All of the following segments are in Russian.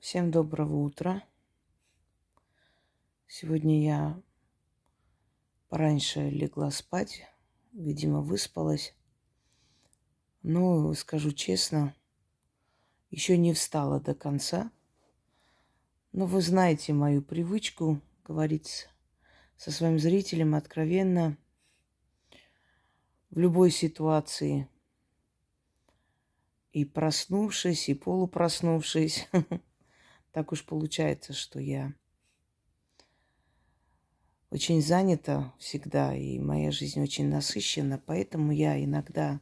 Всем доброго утра. Сегодня я пораньше легла спать, видимо, выспалась. Но, скажу честно, еще не встала до конца. Но вы знаете мою привычку говорить со своим зрителем откровенно в любой ситуации. И проснувшись, и полупроснувшись. Так уж получается, что я очень занята всегда, и моя жизнь очень насыщена, поэтому я иногда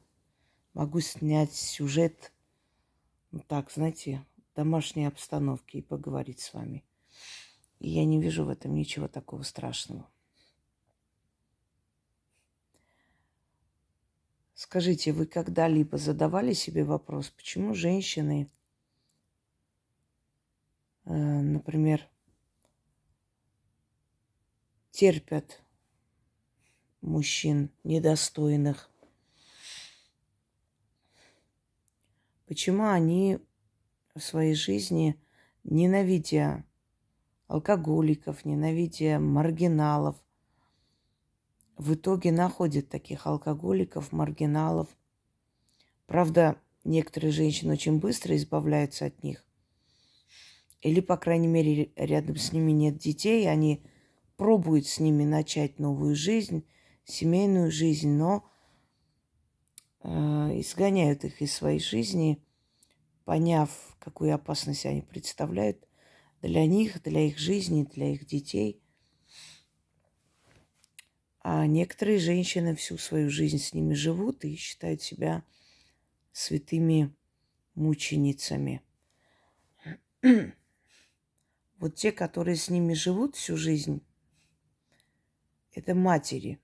могу снять сюжет, ну так, знаете, в домашней обстановке и поговорить с вами. И я не вижу в этом ничего такого страшного. Скажите, вы когда-либо задавали себе вопрос, почему женщины, например, терпят мужчин недостойных? Почему они в своей жизни, ненавидя алкоголиков, ненавидя маргиналов, в итоге находят таких алкоголиков, маргиналов? Правда, некоторые женщины очень быстро избавляются от них. Или, по крайней мере, рядом с ними нет детей, они пробуют с ними начать новую жизнь, семейную жизнь, но изгоняют их из своей жизни, поняв, какую опасность они представляют для них, для их жизни, для их детей. А некоторые женщины всю свою жизнь с ними живут и считают себя святыми мученицами. Вот те, которые с ними живут всю жизнь, это матери.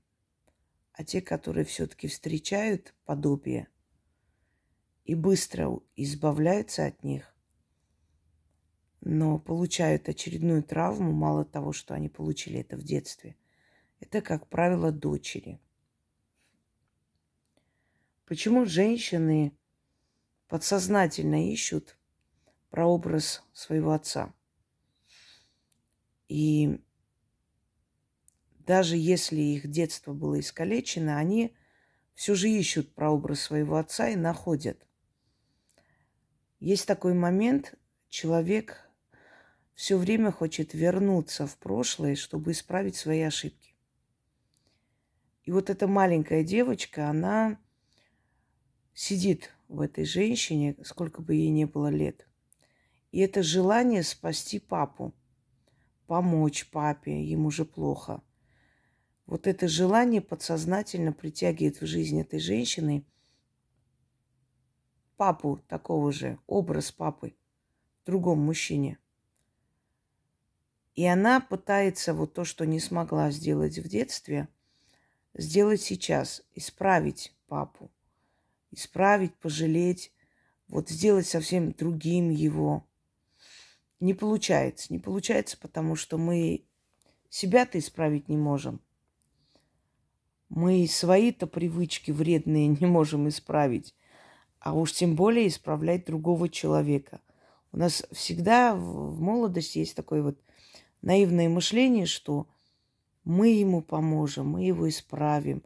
А те, которые все-таки встречают подобие и быстро избавляются от них, но получают очередную травму, мало того, что они получили это в детстве, это, как правило, дочери. Почему женщины подсознательно ищут прообраз своего отца? И даже если их детство было искалечено, они все же ищут прообраз своего отца и находят. Есть такой момент, человек все время хочет вернуться в прошлое, чтобы исправить свои ошибки. И вот эта маленькая девочка, она сидит в этой женщине, сколько бы ей ни было лет. И это желание спасти папу, помочь папе, ему же плохо. Вот это желание подсознательно притягивает в жизнь этой женщины папу такого же, образ папы в другом мужчине. И она пытается вот то, что не смогла сделать в детстве, сделать сейчас, исправить папу, исправить, пожалеть, вот сделать совсем другим его. Не получается. Не получается, потому что мы себя-то исправить не можем. Мы свои-то привычки вредные не можем исправить, а уж тем более исправлять другого человека. У нас всегда в молодости есть такое вот наивное мышление, что мы ему поможем, мы его исправим,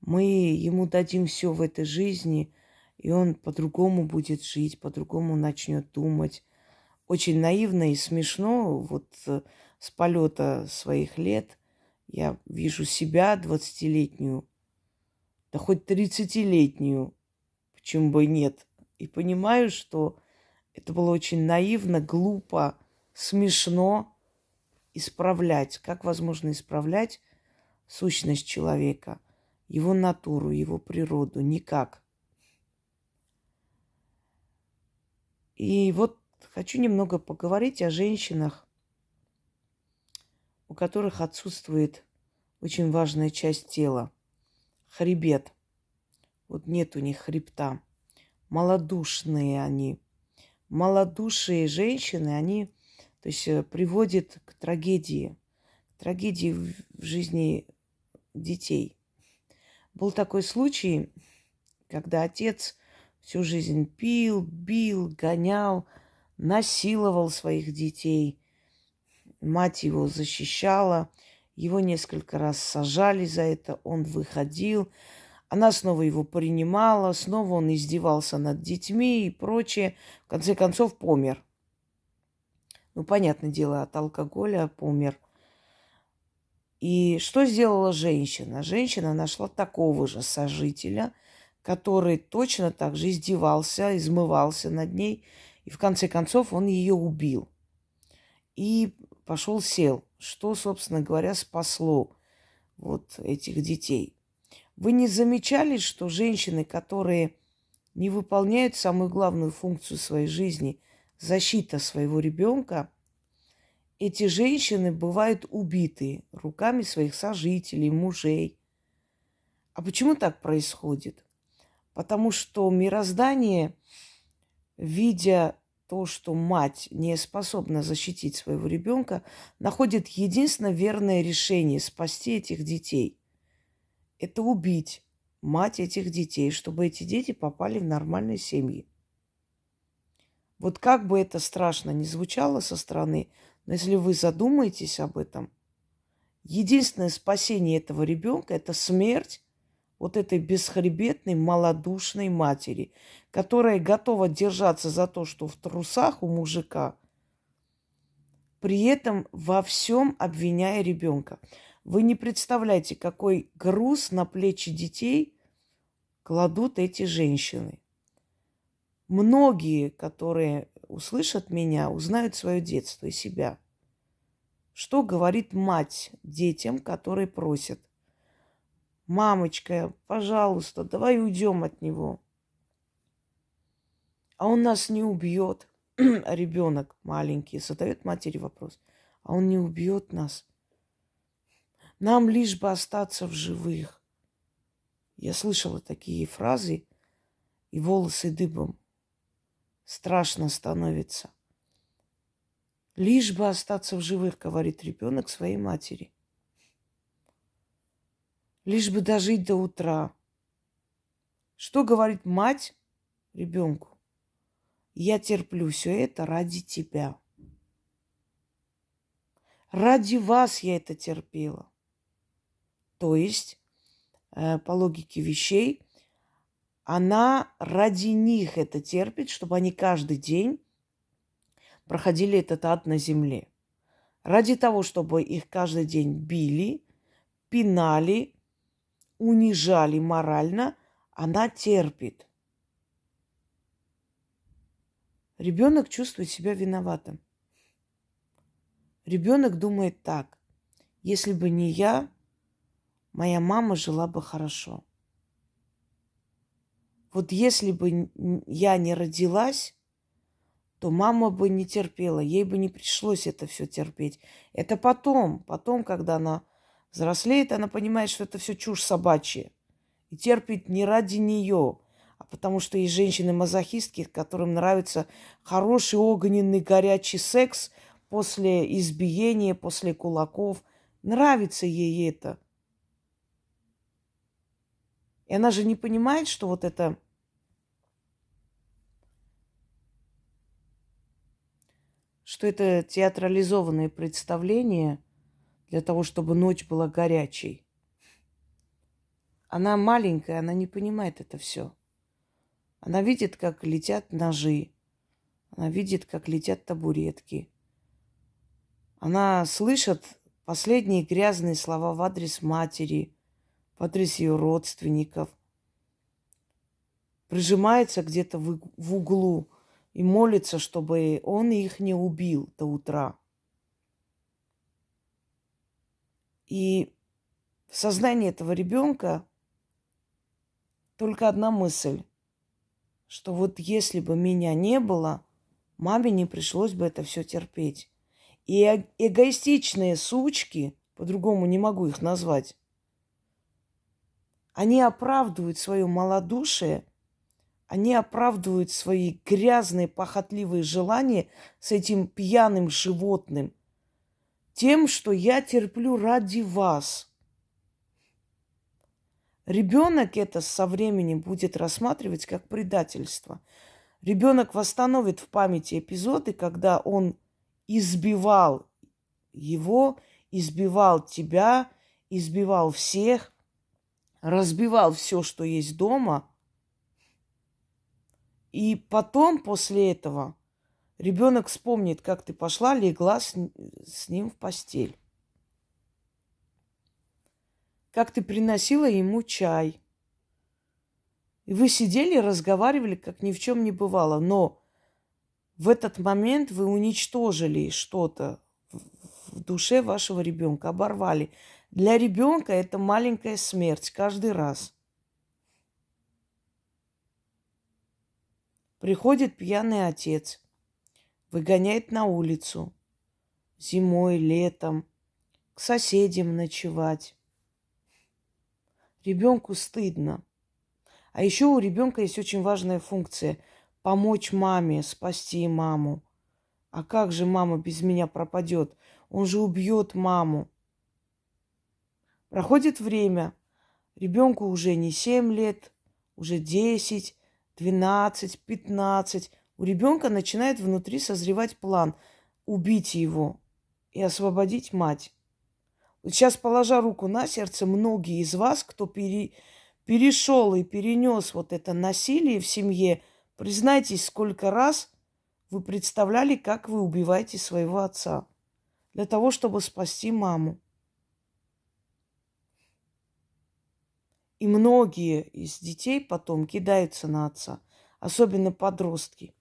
мы ему дадим все в этой жизни, и он по-другому будет жить, по-другому начнет думать. Очень наивно и смешно. Вот с полета своих лет я вижу себя 20-летнюю, да хоть 30-летнюю, почему бы и нет. И понимаю, что это было очень наивно, глупо, смешно исправлять. Как возможно исправлять сущность человека, его натуру, его природу? Никак. И вот хочу немного поговорить о женщинах, у которых отсутствует очень важная часть тела – хребет. Вот нет у них хребта. Малодушные они. Малодушие женщины, они, то есть, приводят к трагедии в жизни детей. Был такой случай, когда отец всю жизнь пил, бил, гонял, насиловал своих детей. Мать его защищала, его несколько раз сажали за это, он выходил. Она снова его принимала, снова он издевался над детьми и прочее. В конце концов, помер. Ну, понятное дело, от алкоголя помер. И что сделала женщина? Женщина нашла такого же сожителя, который точно так же издевался, измывался над ней. И в конце концов он ее убил. И пошел сел. Что, собственно говоря, спасло вот этих детей. Вы не замечали, что женщины, которые не выполняют самую главную функцию своей жизни, защита своего ребенка, эти женщины бывают убиты руками своих сожителей, мужей. А почему так происходит? Потому что мироздание, видя то, что мать не способна защитить своего ребенка, находит единственно верное решение спасти этих детей. Это убить мать этих детей, чтобы эти дети попали в нормальные семьи. Вот как бы это страшно ни звучало со стороны, но если вы задумаетесь об этом, единственное спасение этого ребенка – это смерть вот этой бесхребетной, малодушной матери, которая готова держаться за то, что в трусах у мужика, при этом во всем обвиняя ребенка. Вы не представляете, какой груз на плечи детей кладут эти женщины. Многие, которые услышат меня, узнают свое детство и себя. Что говорит мать детям, которые просят: «Мамочка, пожалуйста, давай уйдем от него». А он нас не убьет. А ребенок маленький задает матери вопрос: а он не убьет нас? Нам лишь бы остаться в живых. Я слышала такие фразы, и волосы дыбом. Страшно становится. Лишь бы остаться в живых, говорит ребенок своей матери. Лишь бы дожить до утра. Что говорит мать ребенку? Я терплю все это ради тебя. Ради вас я это терпела. То есть, по логике вещей, она ради них это терпит, чтобы они каждый день проходили этот ад на земле. Ради того, чтобы их каждый день били, пинали, унижали морально, она терпит. Ребенок чувствует себя виноватым. Ребенок думает так: если бы не я, моя мама жила бы хорошо. Вот если бы я не родилась, то мама бы не терпела, ей бы не пришлось это все терпеть. Это потом, когда она взрослеет, она понимает, что это все чушь собачья. И терпит не ради нее, а потому что есть женщины-мазохистки, которым нравится хороший, огненный, горячий секс после избиения, после кулаков. Нравится ей это. И она же не понимает, что вот это театрализованное представление для того, чтобы ночь была горячей. Она маленькая, она не понимает это все. Она видит, как летят ножи. Она видит, как летят табуретки. Она слышит последние грязные слова в адрес матери, в адрес ее родственников. Прижимается где-то в углу и молится, чтобы он их не убил до утра. И в сознании этого ребенка только одна мысль, что вот если бы меня не было, маме не пришлось бы это все терпеть. И эгоистичные сучки, по-другому не могу их назвать, они оправдывают свое малодушие, они оправдывают свои грязные, похотливые желания с этим пьяным животным тем, что я терплю ради вас. Ребенок это со временем будет рассматривать как предательство. Ребенок восстановит в памяти эпизоды, когда он избивал его, избивал тебя, избивал всех, разбивал все, что есть дома. И потом, после этого, ребенок вспомнит, как ты пошла, легла с ним в постель. Как ты приносила ему чай. И вы сидели, разговаривали, как ни в чем не бывало. Но в этот момент вы уничтожили что-то в душе вашего ребенка, оборвали. Для ребенка это маленькая смерть каждый раз. Приходит пьяный отец, выгоняет на улицу зимой, летом, к соседям ночевать. Ребенку стыдно. А еще у ребенка есть очень важная функция – помочь маме, спасти маму. А как же мама без меня пропадет? Он же убьет маму. Проходит время. Ребенку уже не 7 лет, уже 10, 12, 15. У ребенка начинает внутри созревать план убить его и освободить мать. Вот сейчас, положа руку на сердце, многие из вас, кто перешел и перенес вот это насилие в семье, признайтесь, сколько раз вы представляли, как вы убиваете своего отца для того, чтобы спасти маму. И многие из детей потом кидаются на отца, особенно подростки.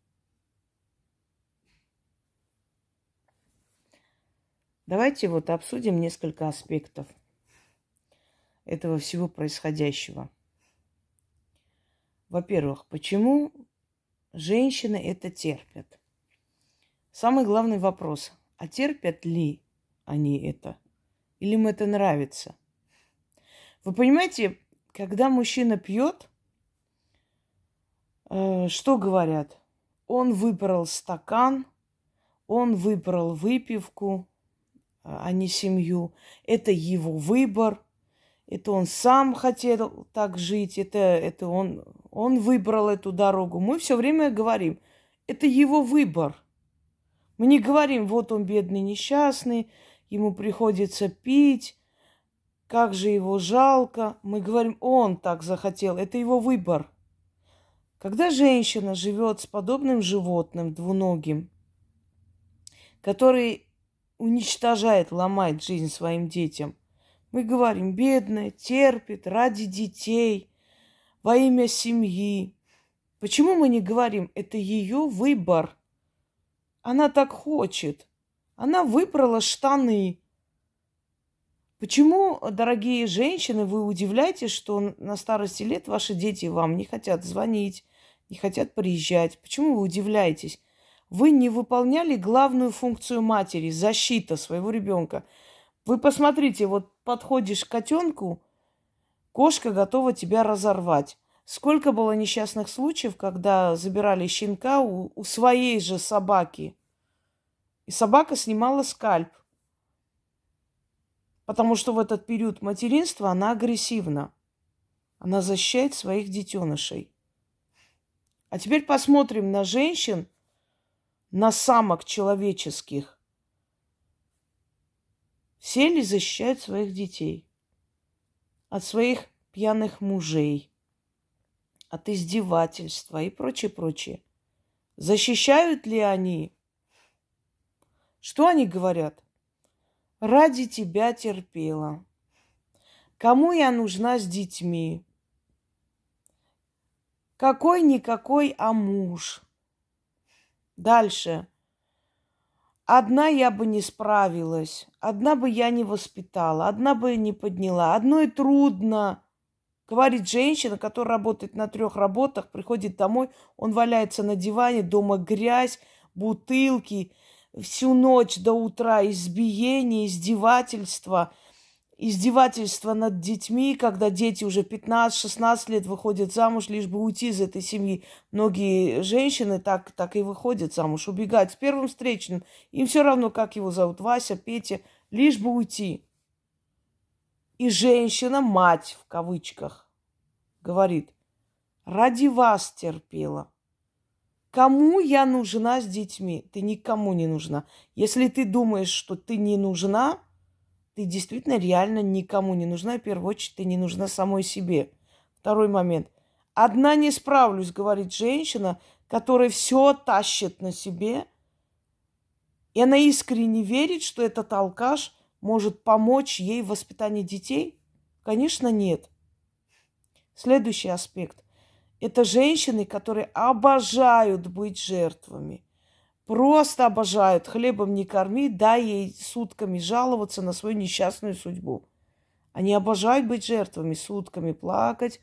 Давайте вот обсудим несколько аспектов этого всего происходящего. Во-первых, почему женщины это терпят? Самый главный вопрос, а терпят ли они это? Или им это нравится? Вы понимаете, когда мужчина пьет, что говорят? Он выбрал стакан, он выбрал выпивку, а не семью. Это его выбор. Это он сам хотел так жить. Это он выбрал эту дорогу. Мы все время говорим, это его выбор. Мы не говорим, вот он бедный, несчастный, ему приходится пить, как же его жалко. Мы говорим, он так захотел, это его выбор. Когда женщина живет с подобным животным двуногим, который уничтожает, ломает жизнь своим детям, мы говорим, бедная, терпит ради детей, во имя семьи. Почему мы не говорим, это ее выбор? Она так хочет. Она выбрала штаны. Почему, дорогие женщины, вы удивляетесь, что на старости лет ваши дети вам не хотят звонить, не хотят приезжать? Почему вы удивляетесь? Вы не выполняли главную функцию матери – защита своего ребенка. Вы посмотрите, вот подходишь к котенку, кошка готова тебя разорвать. Сколько было несчастных случаев, когда забирали щенка у своей же собаки. И собака снимала скальп. Потому что в этот период материнства она агрессивна. Она защищает своих детенышей. А теперь посмотрим на женщин, на самок человеческих. Все ли защищают своих детей от своих пьяных мужей, от издевательства и прочее, прочее? Защищают ли они? Что они говорят? Ради тебя терпела. Кому я нужна с детьми? Какой-никакой, а муж. Дальше. Одна я бы не справилась, одна бы я не воспитала, одна бы не подняла. Одной трудно. Говорит женщина, которая работает на 3 работах, приходит домой, он валяется на диване, дома грязь, бутылки, всю ночь до утра избиение, издевательства над детьми, когда дети уже 15-16 лет выходят замуж, лишь бы уйти из этой семьи. Многие женщины так и выходят замуж, убегают с первым встречным. Им все равно, как его зовут, Вася, Петя, лишь бы уйти. И женщина, мать в кавычках, говорит, ради вас терпела. Кому я нужна с детьми? Ты никому не нужна. Если ты думаешь, что ты не нужна, ты действительно реально никому не нужна. И в первую очередь ты не нужна самой себе. Второй момент. Одна не справлюсь, говорит женщина, которая все тащит на себе, и она искренне верит, что этот алкаш может помочь ей в воспитании детей? Конечно, нет. Следующий аспект. Это женщины, которые обожают быть жертвами. Просто обожают. Хлебом не корми, дай ей сутками жаловаться на свою несчастную судьбу. Они обожают быть жертвами, сутками плакать.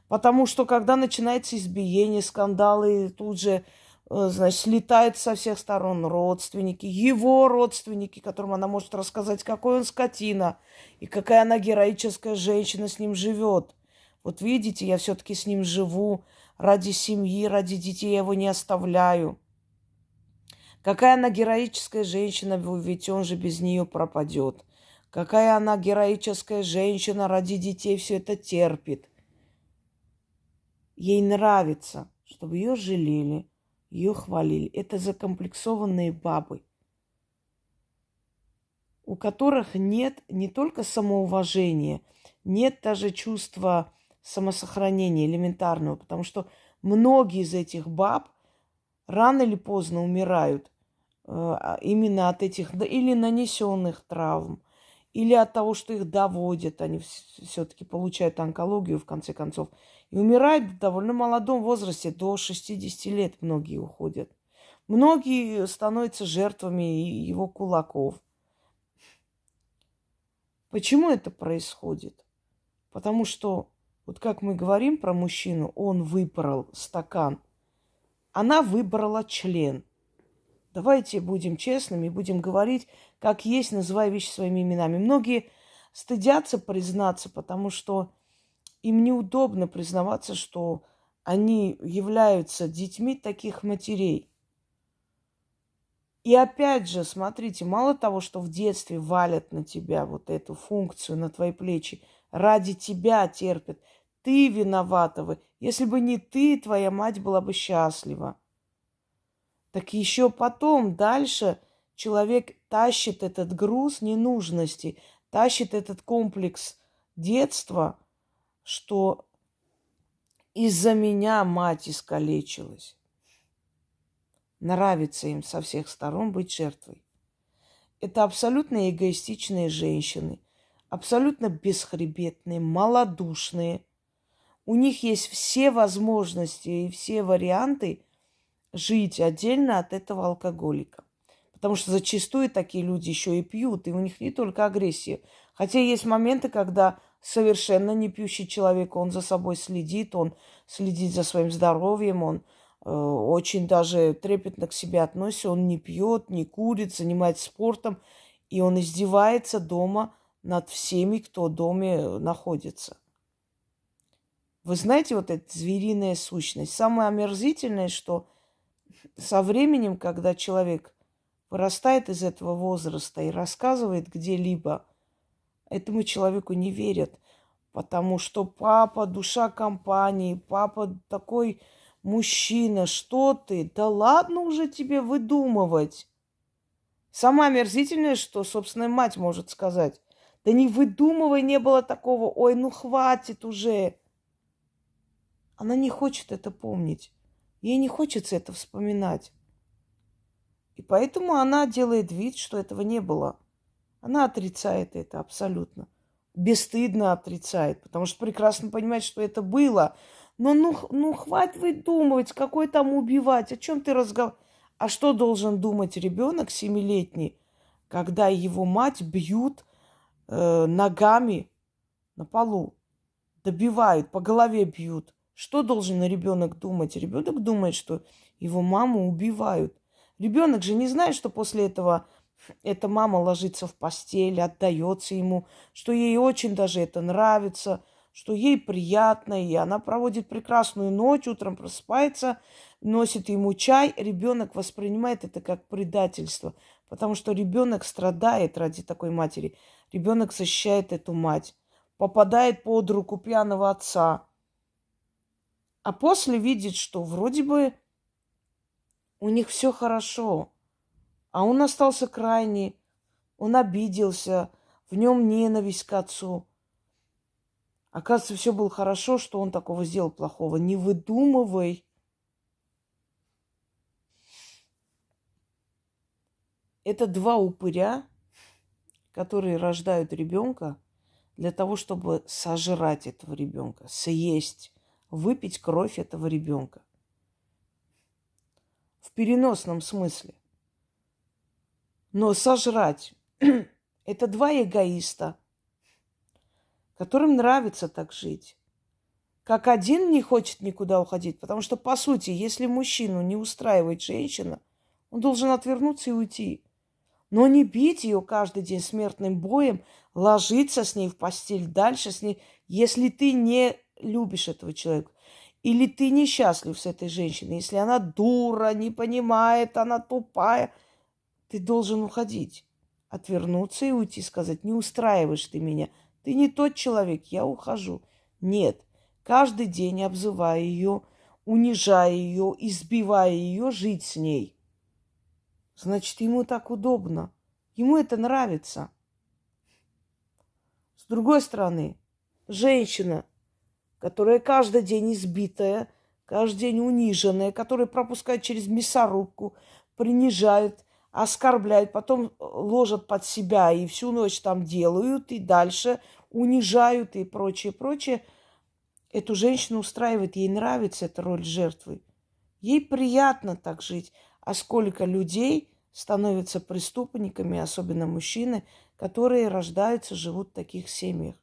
Потому что когда начинается избиение, скандалы, тут же, значит, слетают со всех сторон родственники, его родственники, которым она может рассказать, какой он скотина и какая она героическая женщина с ним живет. Вот видите, я все-таки с ним живу ради семьи, ради детей, я его не оставляю. Какая она героическая женщина, ведь он же без нее пропадет. Какая она героическая женщина, ради детей все это терпит. Ей нравится, чтобы ее жалели, ее хвалили. Это закомплексованные бабы, у которых нет не только самоуважения, нет даже чувства самосохранения элементарного, потому что многие из этих баб рано или поздно умирают именно от этих или нанесенных травм, или от того, что их доводят, они все-таки получают онкологию в конце концов, и умирают в довольно молодом возрасте, до 60 лет многие уходят. Многие становятся жертвами его кулаков. Почему это происходит? Потому что, вот как мы говорим про мужчину, он выбрал стакан, она выбрала член. Давайте будем честными, будем говорить, как есть, называя вещи своими именами. Многие стыдятся признаться, потому что им неудобно признаваться, что они являются детьми таких матерей. И опять же, смотрите, мало того, что в детстве валят на тебя вот эту функцию, на твои плечи, ради тебя терпят, ты виновата. Если бы не ты, твоя мать была бы счастлива. Так еще потом, дальше человек тащит этот груз ненужности, тащит этот комплекс детства, что из-за меня мать искалечилась. Нравится им со всех сторон быть жертвой. Это абсолютно эгоистичные женщины, абсолютно бесхребетные, малодушные. У них есть все возможности и все варианты жить отдельно от этого алкоголика. Потому что зачастую такие люди еще и пьют, и у них не только агрессия. Хотя есть моменты, когда совершенно не пьющий человек, он за собой следит, он следит за своим здоровьем, он очень даже трепетно к себе относится, он не пьет, не курит, занимается спортом, и он издевается дома над всеми, кто в доме находится. Вы знаете, вот эта звериная сущность. Самое омерзительное, что со временем, когда человек вырастает из этого возраста и рассказывает где-либо, этому человеку не верят, потому что папа душа компании, папа такой мужчина, что ты? Да ладно уже тебе выдумывать. Самое омерзительное, что собственная мать может сказать. Да не выдумывай, не было такого. Ой, ну хватит уже. Она не хочет это помнить. Ей не хочется это вспоминать. И поэтому она делает вид, что этого не было. Она отрицает это абсолютно. Бесстыдно отрицает, потому что прекрасно понимает, что это было. Но ну хватит выдумывать, какой там убивать, о чем ты разговариваешь? А что должен думать ребенок 7-летний, когда его мать бьют ногами на полу, добивают, по голове бьют? Что должен ребенок думать? Ребенок думает, что его маму убивают. Ребенок же не знает, что после этого эта мама ложится в постель, отдается ему, что ей очень даже это нравится, что ей приятно, и она проводит прекрасную ночь, утром просыпается, носит ему чай. Ребенок воспринимает это как предательство, потому что ребенок страдает ради такой матери. Ребенок защищает эту мать, попадает под руку пьяного отца, а после видит, что вроде бы у них все хорошо, а он остался крайний, он обиделся, в нем ненависть к отцу. Оказывается, все было хорошо, что он такого сделал плохого. Не выдумывай. Это два упыря, которые рождают ребенка для того, чтобы сожрать этого ребенка, съесть, выпить кровь этого ребенка. В переносном смысле. Но сожрать – это два эгоиста, которым нравится так жить. Как один не хочет никуда уходить, потому что, по сути, если мужчину не устраивает женщина, он должен отвернуться и уйти. Но не бить ее каждый день смертным боем, ложиться с ней в постель, дальше с ней, если ты не любишь этого человека. Или ты несчастлив с этой женщиной, если она дура, не понимает, она тупая, ты должен уходить, отвернуться и уйти, сказать, не устраиваешь ты меня, ты не тот человек, я ухожу. Нет, каждый день обзывая ее, унижая ее, избивая ее, жить с ней. Значит, ему так удобно. Ему это нравится. С другой стороны, женщина, которая каждый день избитая, каждый день униженная, которая пропускает через мясорубку, принижает, оскорбляет, потом ложат под себя и всю ночь там делают, и дальше унижают и прочее, прочее. Эту женщину устраивает, ей нравится эта роль жертвы. Ей приятно так жить. А сколько людей становятся преступниками, особенно мужчины, которые рождаются, живут в таких семьях.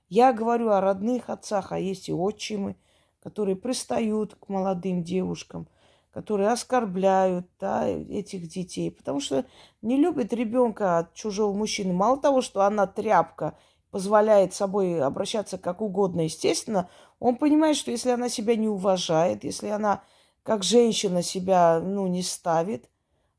Я говорю о родных отцах, а есть и отчимы, которые пристают к молодым девушкам, которые оскорбляют, да, этих детей, потому что не любит ребенка от чужого мужчины. Мало того, что она тряпка, позволяет собой обращаться как угодно, естественно, он понимает, что если она себя не уважает, если она как женщина себя, не ставит,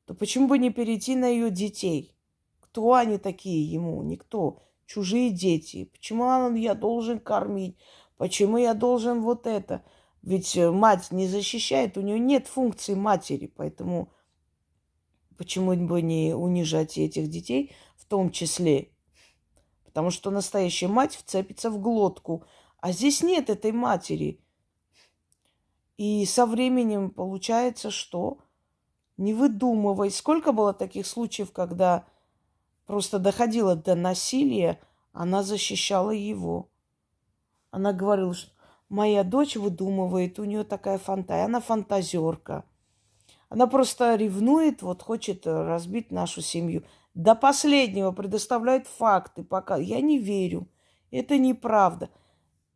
то почему бы не перейти на ее детей? Кто они такие ему? Никто. Чужие дети. Почему я должен кормить? Почему я должен вот это? Ведь мать не защищает, у нее нет функции матери, поэтому почему бы не унижать этих детей в том числе? Потому что настоящая мать вцепится в глотку, а здесь нет этой матери. И со временем получается, что не выдумывай. Сколько было таких случаев, когда просто доходило до насилия, она защищала его. Она говорила, что моя дочь выдумывает, у нее такая фантазия, она фантазерка. Она просто ревнует, хочет разбить нашу семью. До последнего предоставляет факты, пока я не верю. Это неправда.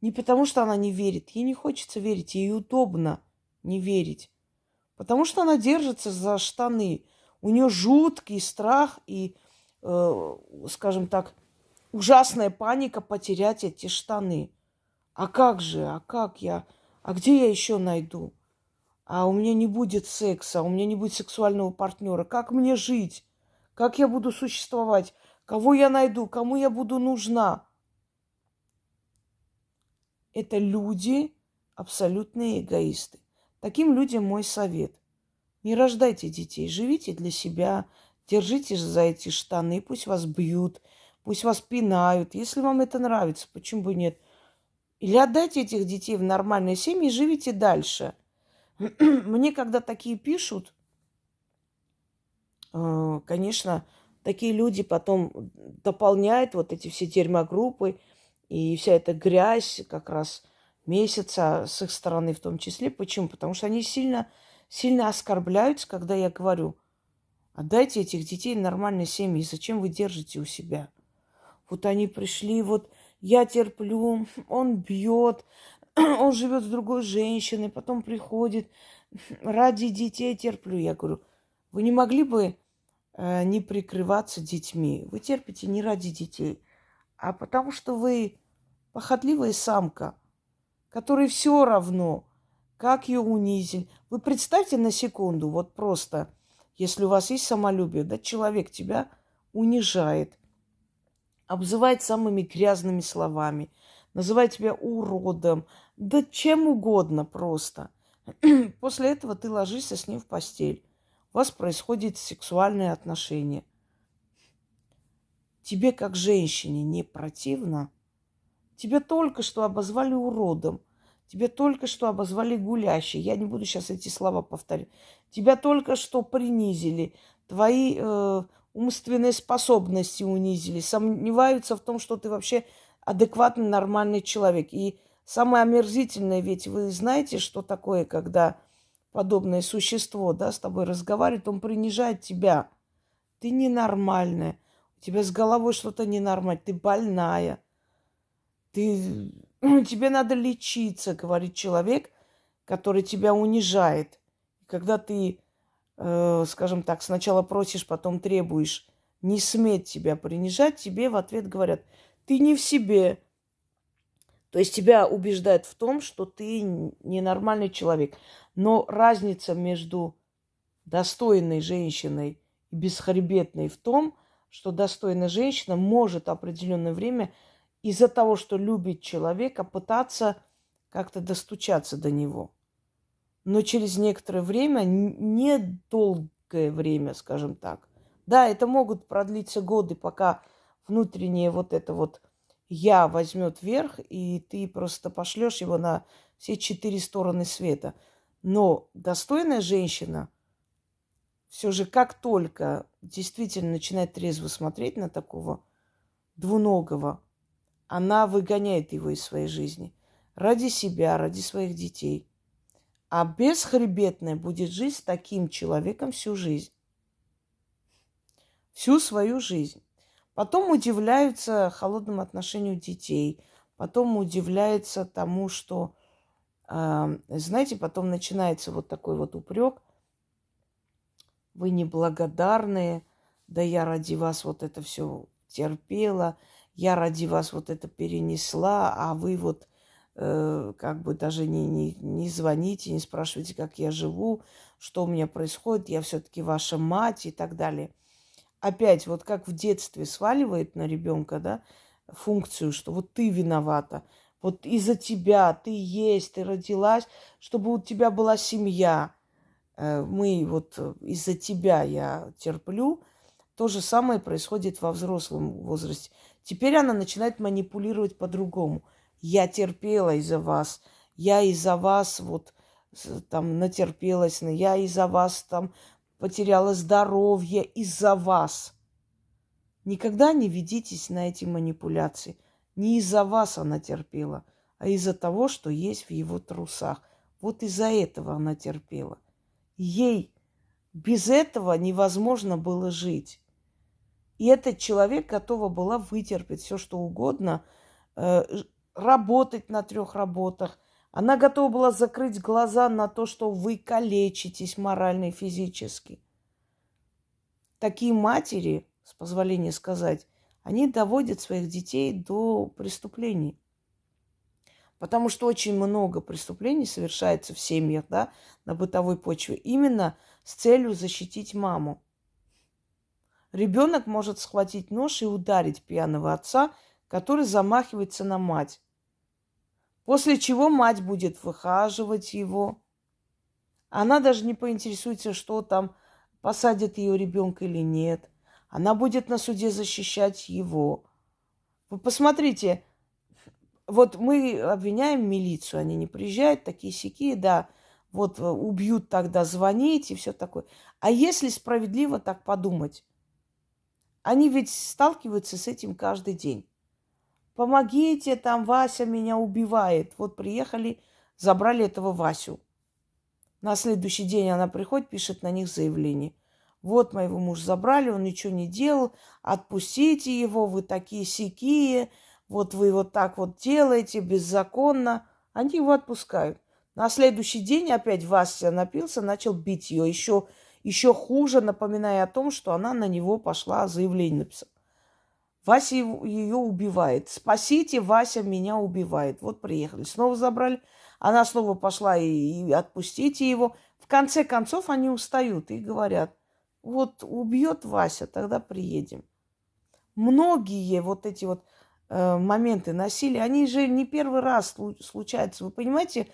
Не потому, что она не верит. Ей не хочется верить, ей удобно не верить. Потому что она держится за штаны. У нее жуткий страх и, скажем так, ужасная паника потерять эти штаны. А как же? А где я еще найду? А у меня не будет секса, у меня не будет сексуального партнера. Как мне жить? Как я буду существовать? Кого я найду? Кому я буду нужна? Это люди абсолютные эгоисты. Таким людям мой совет. Не рождайте детей, живите для себя, держитесь за эти штаны, пусть вас бьют, пусть вас пинают. Если вам это нравится, почему бы нет? Или отдайте этих детей в нормальные семьи и живите дальше. Мне когда такие пишут, конечно, такие люди потом дополняют эти все дерьмогруппы и вся эта грязь как раз месяца с их стороны в том числе. Почему? Потому что они сильно, сильно оскорбляются, когда я говорю, отдайте этих детей в нормальные семьи. Зачем вы держите у себя? Вот они пришли, я терплю, он бьет, он живет с другой женщиной, потом приходит, ради детей терплю. Я говорю, вы не могли бы не прикрываться детьми? Вы терпите не ради детей, а потому что вы похотливая самка, которой все равно, как ее унизить. Вы представьте на секунду, просто, если у вас есть самолюбие, да, человек тебя унижает, обзывает самыми грязными словами, называет тебя уродом, да чем угодно просто. После этого ты ложишься с ним в постель. У вас происходит сексуальные отношения. Тебе, как женщине, не противно? Тебя только что обозвали уродом. Тебя только что обозвали гулящей. Я не буду сейчас эти слова повторять. Тебя только что принизили. Твои умственные способности унизили. Сомневаются в том, что ты вообще адекватный, нормальный человек. И самое омерзительное, ведь вы знаете, что такое, когда подобное существо, да, с тобой разговаривает, он принижает тебя. Ты ненормальная. У тебя с головой что-то ненормально. Ты больная. Тебе надо лечиться, говорит человек, который тебя унижает. Когда ты, скажем так, сначала просишь, потом требуешь не сметь тебя принижать, тебе в ответ говорят, ты не в себе. То есть тебя убеждают в том, что ты ненормальный человек. Но разница между достойной женщиной и бесхребетной в том, что достойная женщина может определенное время из-за того, что любит человека, пытаться как-то достучаться до него. Но через некоторое время, недолгое время, скажем так. Да, это могут продлиться годы, пока внутреннее вот это вот я возьмет верх, и ты просто пошлешь его на все 4 стороны света. Но достойная женщина все же как только действительно начинает трезво смотреть на такого двуногого, она выгоняет его из своей жизни. Ради себя, ради своих детей. А бесхребетная будет жить с таким человеком всю жизнь. Всю свою жизнь. Потом удивляются холодному отношению детей. Потом удивляются тому, что, знаете, потом начинается вот такой вот упрек. Вы неблагодарные. Да я ради вас вот это все терпела. Я ради вас вот это перенесла, а вы вот как бы даже не звоните, не спрашивайте, как я живу, что у меня происходит, я все-таки ваша мать и так далее. Опять, вот как в детстве сваливает на ребенка, да, функцию, что вот ты виновата, вот из-за тебя ты есть, ты родилась, чтобы у тебя была семья. Мы вот из-за тебя я терплю. То же самое происходит во взрослом возрасте. Теперь она начинает манипулировать по-другому. Я терпела из-за вас. Я из-за вас вот там натерпелась. Я из-за вас там потеряла здоровье. Из-за вас. Никогда не ведитесь на эти манипуляции. Не из-за вас она терпела, а из-за того, что есть в его трусах. Вот из-за этого она терпела. Ей без этого невозможно было жить. И этот человек готова была вытерпеть все, что угодно, работать на 3 работах. Она готова была закрыть глаза на то, что вы калечитесь морально и физически. Такие матери, с позволения сказать, они доводят своих детей до преступлений. Потому что очень много преступлений совершается в семьях, да, на бытовой почве, именно с целью защитить маму. Ребенок может схватить нож и ударить пьяного отца, который замахивается на мать. После чего мать будет выхаживать его. Она даже не поинтересуется, что там, посадят ее ребенка или нет. Она будет на суде защищать его. Вы посмотрите, вот мы обвиняем милицию, они не приезжают, такие-сякие, да, вот убьют тогда, звонить и все такое. А если справедливо так подумать, они ведь сталкиваются с этим каждый день. Помогите, там Вася меня убивает. Вот приехали, забрали этого Васю. На следующий день она приходит, пишет на них заявление. Вот моего мужа забрали, он ничего не делал, отпустите его, вы такие-сякие, вот вы вот так вот делаете беззаконно. Они его отпускают. На следующий день опять Вася напился, начал бить ее. Еще хуже, напоминая о том, что она на него пошла заявление написать. Вася ее убивает. Спасите, Вася меня убивает. Вот приехали, снова забрали. Она снова пошла и отпустите его. В конце концов они устают и говорят, вот убьет Вася, тогда приедем. Многие вот эти вот моменты насилия, они же не первый раз случаются. Вы понимаете,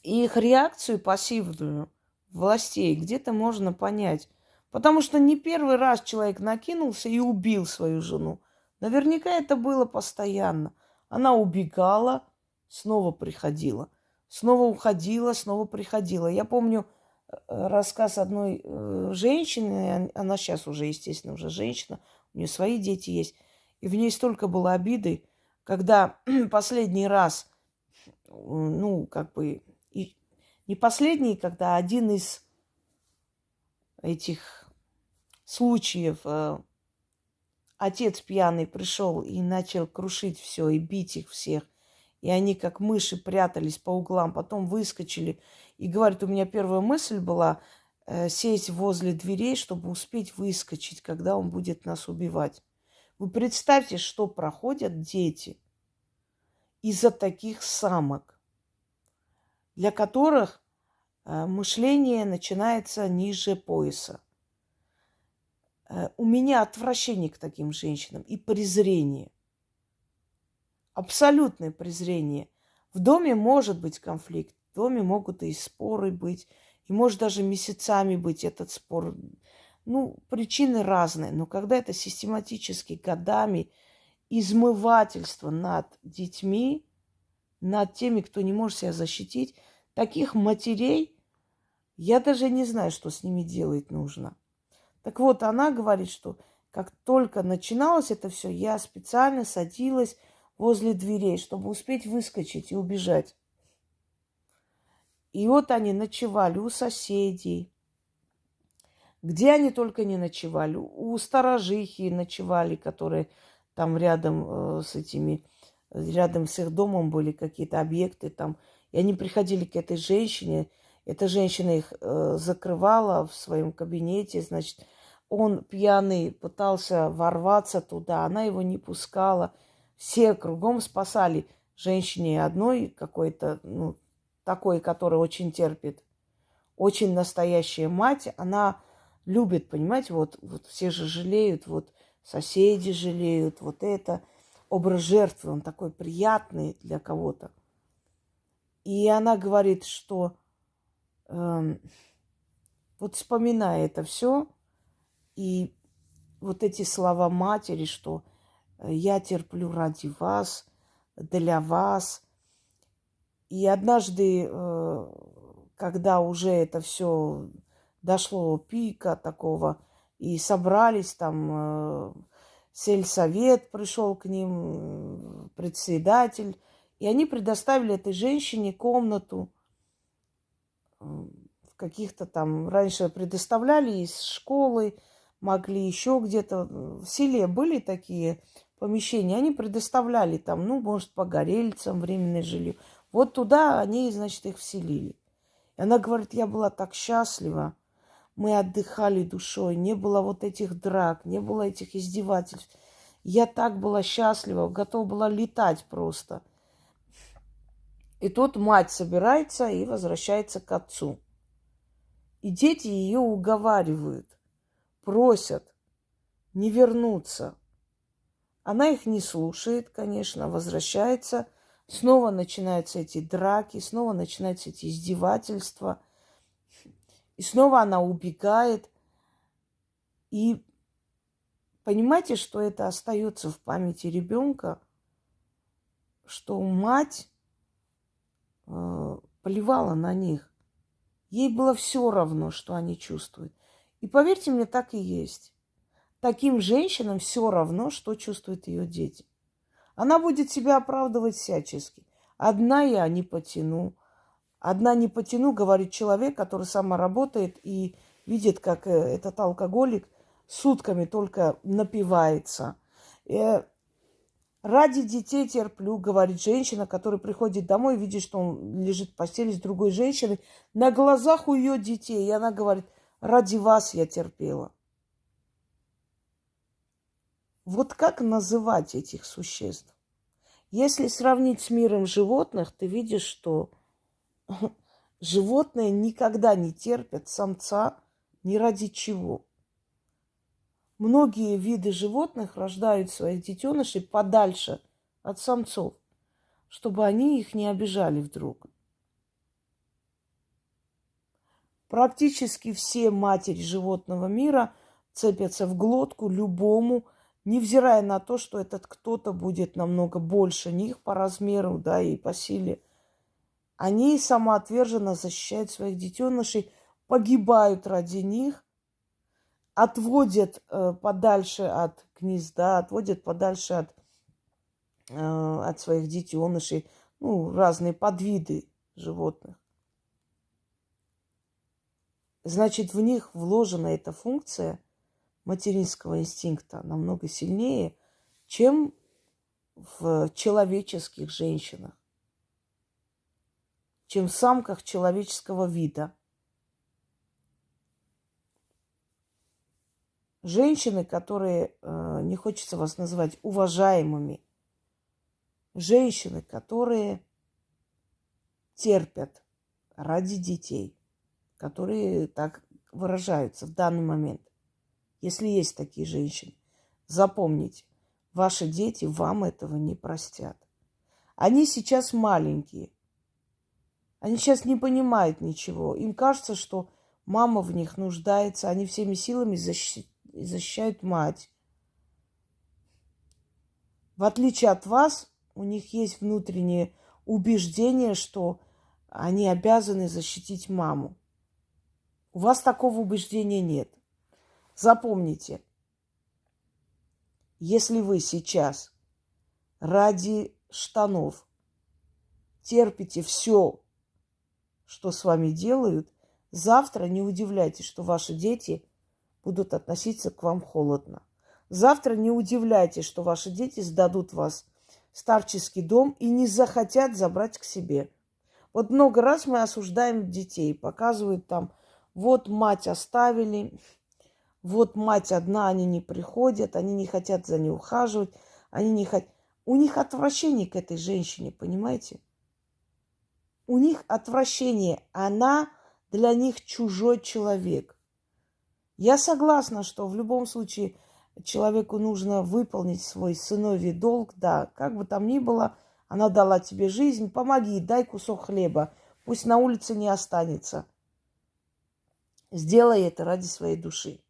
И их реакцию пассивную властей где-то можно понять. Потому что не первый раз человек накинулся и убил свою жену. Наверняка это было постоянно. Она убегала, снова приходила. Снова уходила, снова приходила. Я помню рассказ одной женщины, она сейчас уже, естественно, уже женщина, у нее свои дети есть. И в ней столько было обиды, когда последний раз, ну, как бы, и не последний, когда один из этих случаев отец пьяный пришел и начал крушить все и бить их всех. И они как мыши прятались по углам, потом выскочили. И говорит, у меня первая мысль была сесть возле дверей, чтобы успеть выскочить, когда он будет нас убивать. Вы представьте, что проходят дети из-за таких самок, для которых мышление начинается ниже пояса. У меня отвращение к таким женщинам и презрение. Абсолютное презрение. В доме может быть конфликт, в доме могут и споры быть, и может даже месяцами быть этот спор. Ну, причины разные, но когда это систематически годами измывательство над детьми, над теми, кто не может себя защитить, таких матерей, я даже не знаю, что с ними делать нужно. Так вот, она говорит, что как только начиналось это все, я специально садилась возле дверей, чтобы успеть выскочить и убежать. И вот они ночевали у соседей. Где они только не ночевали. У сторожихи ночевали, которые там рядом с этими, рядом с их домом были какие-то объекты там. И они приходили к этой женщине. Эта женщина их закрывала в своем кабинете. Значит, он пьяный пытался ворваться туда. Она его не пускала. Все кругом спасали. Женщине одной какой-то, ну, такой, который очень терпит. Очень настоящая мать. Она любит, понимаете, вот все же жалеют, вот соседи жалеют, вот это. Образ жертвы, он такой приятный для кого-то. И она говорит, что вот вспоминая это все, и вот эти слова матери, что я терплю ради вас, для вас. И однажды, когда уже это все дошло до пика такого, и собрались там, сельсовет пришел к ним, председатель, и они предоставили этой женщине комнату в каких-то там, раньше предоставляли из школы, могли еще где-то, в селе были такие помещения, они предоставляли там, ну, может, погорельцам временное жилье. Вот туда они, значит, их вселили. И она говорит, я была так счастлива, мы отдыхали душой, не было вот этих драк, не было этих издевательств. Я так была счастлива, готова была летать просто. И тут мать собирается и возвращается к отцу. И дети ее уговаривают, просят не вернуться. Она их не слушает, конечно, возвращается. Снова начинаются эти драки, снова начинаются эти издевательства. И снова она убегает. И понимаете, что это остается в памяти ребенка, что мать плевала на них. Ей было все равно, что они чувствуют. И поверьте мне, так и есть. Таким женщинам все равно, что чувствуют ее дети. Она будет себя оправдывать всячески. Одна я не потяну. Одна не потяну, говорит человек, который сама работает и видит, как этот алкоголик сутками только напивается. Ради детей терплю, говорит женщина, которая приходит домой и видит, что он лежит в постели с другой женщиной на глазах у ее детей. И она говорит, ради вас я терпела. Вот как называть этих существ? Если сравнить с миром животных, ты видишь, что животные никогда не терпят самца ни ради чего. Многие виды животных рождают своих детенышей подальше от самцов, чтобы они их не обижали вдруг. Практически все матери животного мира цепятся в глотку любому, невзирая на то, что этот кто-то будет намного больше них по размеру, да, и по силе. Они самоотверженно защищают своих детенышей, погибают ради них, отводят подальше от гнезда, отводят подальше от своих детенышей, ну, разные подвиды животных. Значит, в них вложена эта функция материнского инстинкта намного сильнее, чем в человеческих женщинах, чем в самках человеческого вида. Женщины, которые, не хочется вас называть уважаемыми, женщины, которые терпят ради детей, которые так выражаются в данный момент. Если есть такие женщины, запомните, ваши дети вам этого не простят. Они сейчас маленькие. Они сейчас не понимают ничего. Им кажется, что мама в них нуждается. Они всеми силами защищают мать. В отличие от вас, у них есть внутреннее убеждение, что они обязаны защитить маму. У вас такого убеждения нет. Запомните, если вы сейчас ради штанов терпите все, что с вами делают, завтра не удивляйтесь, что ваши дети будут относиться к вам холодно. Завтра не удивляйтесь, что ваши дети сдадут вас в старческий дом и не захотят забрать к себе. Вот много раз мы осуждаем детей, показывают там, вот мать оставили, вот мать одна, они не приходят, они не хотят за ней ухаживать, они не хотят. У них отвращение к этой женщине, понимаете? У них отвращение, она для них чужой человек. Я согласна, что в любом случае человеку нужно выполнить свой сыновий долг, да, как бы там ни было, она дала тебе жизнь, помоги, дай кусок хлеба, пусть на улице не останется. Сделай это ради своей души.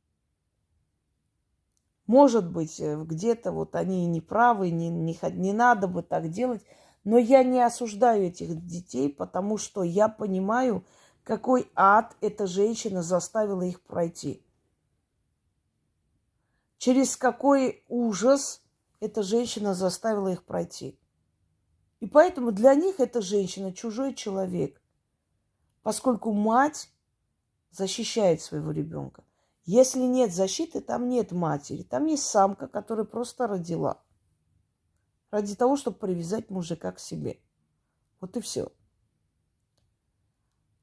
Может быть, где-то вот они не правы, не надо бы так делать, но я не осуждаю этих детей, потому что я понимаю, какой ад эта женщина заставила их пройти. Через какой ужас эта женщина заставила их пройти. И поэтому для них эта женщина чужой человек, поскольку мать защищает своего ребенка. Если нет защиты, там нет матери, там есть самка, которая просто родила. Ради того, чтобы привязать мужика к себе. Вот и все.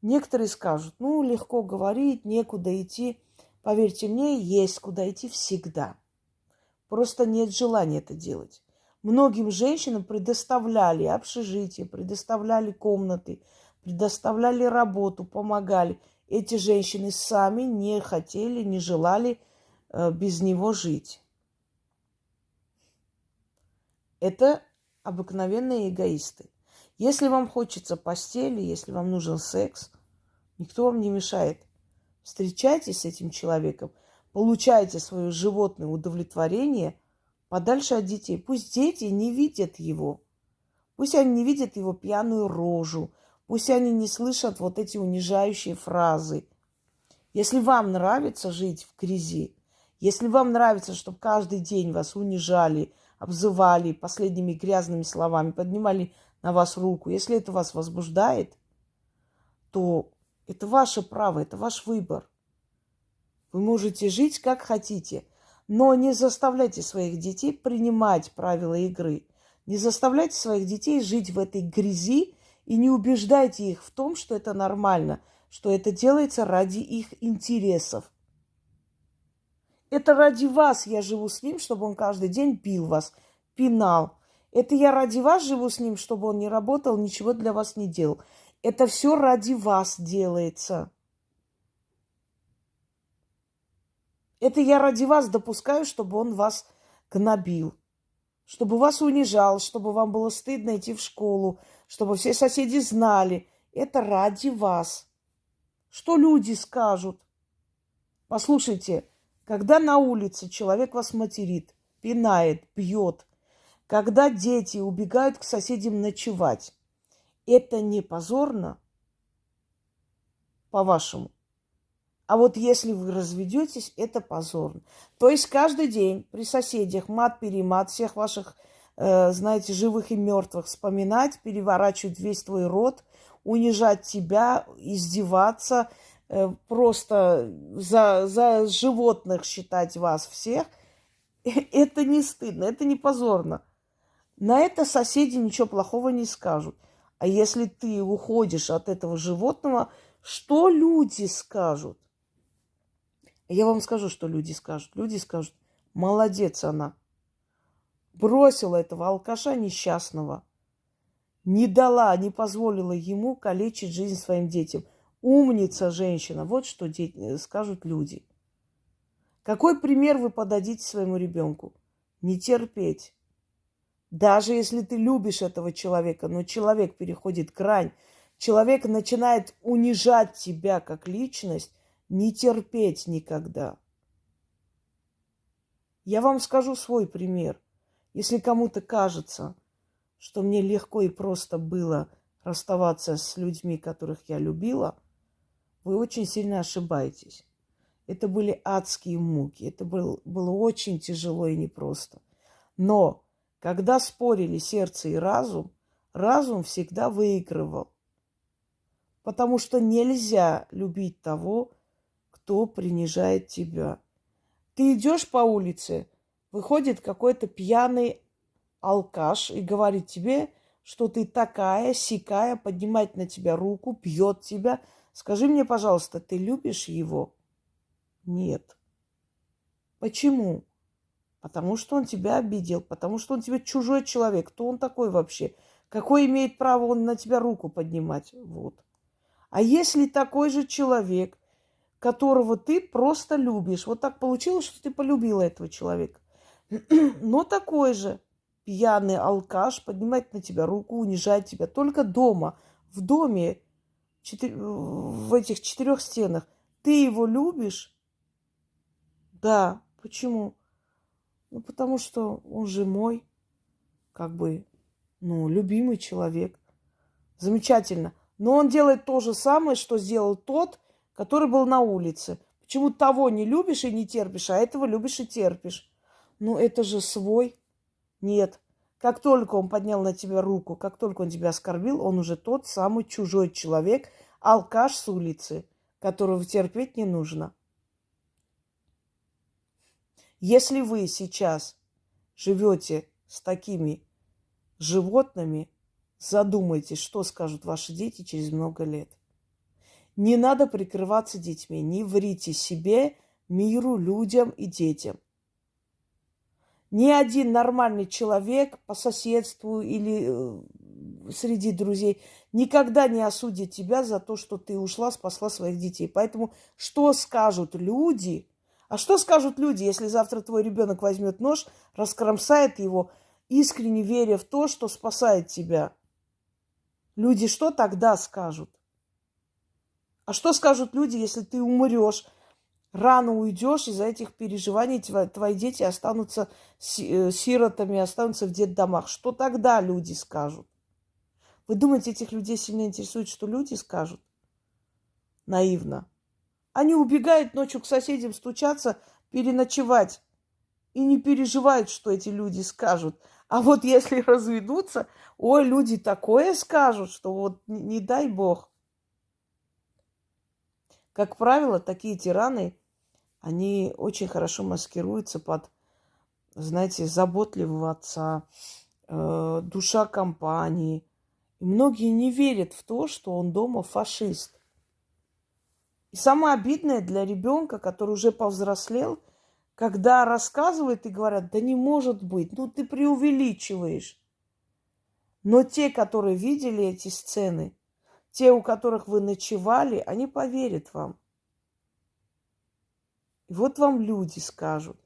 Некоторые скажут, ну, легко говорить, некуда идти. Поверьте мне, есть куда идти всегда. Просто нет желания это делать. Многим женщинам предоставляли общежитие, предоставляли комнаты, предоставляли работу, помогали. Эти женщины сами не хотели, не желали без него жить. Это обыкновенные эгоисты. Если вам хочется постели, если вам нужен секс, никто вам не мешает. Встречайтесь с этим человеком, получайте свое животное удовлетворение подальше от детей. Пусть дети не видят его. Пусть они не видят его пьяную рожу. Пусть они не слышат вот эти унижающие фразы. Если вам нравится жить в грязи, если вам нравится, чтобы каждый день вас унижали, обзывали последними грязными словами, поднимали на вас руку, если это вас возбуждает, то это ваше право, это ваш выбор. Вы можете жить как хотите, но не заставляйте своих детей принимать правила игры. Не заставляйте своих детей жить в этой грязи и не убеждайте их в том, что это нормально, что это делается ради их интересов. Это ради вас я живу с ним, чтобы он каждый день бил вас, пинал. Это я ради вас живу с ним, чтобы он не работал, ничего для вас не делал. Это все ради вас делается. Это я ради вас допускаю, чтобы он вас гнобил, чтобы вас унижал, чтобы вам было стыдно идти в школу, чтобы все соседи знали. Это ради вас, Что люди скажут? Послушайте, когда на улице человек вас материт, пинает, бьет, когда дети убегают к соседям ночевать, это не позорно, по-вашему? А вот если вы разведетесь, это позорно. То есть каждый день при соседях мат-перемат всех ваших, знаете, живых и мертвых вспоминать, переворачивать весь твой род, унижать тебя, издеваться, просто за животных считать вас всех, это не стыдно, это не позорно. На это соседи ничего плохого не скажут. А если ты уходишь от этого животного, что люди скажут? Я вам скажу, что люди скажут. Люди скажут, молодец она. Бросила этого алкаша несчастного. Не дала, не позволила ему калечить жизнь своим детям. Умница женщина. Вот что скажут люди. Какой пример вы подадите своему ребенку? Не терпеть. Даже если ты любишь этого человека, но человек переходит грань, человек начинает унижать тебя как личность, не терпеть никогда. Я вам скажу свой пример. Если кому-то кажется, что мне легко и просто было расставаться с людьми, которых я любила, вы очень сильно ошибаетесь. Это были адские муки. Это было очень тяжело и непросто. Но когда спорили сердце и разум, разум всегда выигрывал. Потому что нельзя любить того, кто принижает тебя. Ты идешь по улице, выходит какой-то пьяный алкаш и говорит тебе, что ты такая, сякая, поднимает на тебя руку, бьет тебя. Скажи мне, пожалуйста, ты любишь его? Нет. Почему? Потому что он тебя обидел, потому что он тебе чужой человек. Кто он такой вообще? Какое имеет право он на тебя руку поднимать? Вот. А если такой же человек, которого ты просто любишь, вот так получилось, что ты полюбила этого человека, но такой же пьяный алкаш поднимает на тебя руку, унижает тебя только дома, в доме, в этих 4 стенах. Ты его любишь? Да. Почему? Ну, потому что он же мой, любимый человек. Замечательно. Но он делает то же самое, что сделал тот, который был на улице. Почему того не любишь и не терпишь, а этого любишь и терпишь? Ну, это же свой. Нет. Как только он поднял на тебя руку, как только он тебя оскорбил, он уже тот самый чужой человек, алкаш с улицы, которого терпеть не нужно. Если вы сейчас живете с такими животными, задумайтесь, что скажут ваши дети через много лет. Не надо прикрываться детьми, не врите себе, миру, людям и детям. Ни один нормальный человек по соседству или среди друзей никогда не осудит тебя за то, что ты ушла, спасла своих детей. Поэтому что скажут люди? А что скажут люди, если завтра твой ребенок возьмет нож, раскромсает его, искренне веря в то, что спасает тебя? Люди что тогда скажут? А что скажут люди, если ты умрешь, рано уйдешь, из-за этих переживаний твои дети останутся сиротами, останутся в детдомах? Что тогда люди скажут? Вы думаете, этих людей сильно интересует, что люди скажут? Наивно. Они убегают ночью к соседям стучаться, переночевать. И не переживают, что эти люди скажут. А вот если разведутся, ой, люди такое скажут, что вот не дай бог. Как правило, такие тираны, они очень хорошо маскируются под, знаете, заботливого отца, душа компании. И многие не верят в то, что он дома фашист. И самое обидное для ребенка, который уже повзрослел, когда рассказывают и говорят, да не может быть, ну ты преувеличиваешь. Но те, которые видели эти сцены, те, у которых вы ночевали, они поверят вам. И вот вам люди скажут.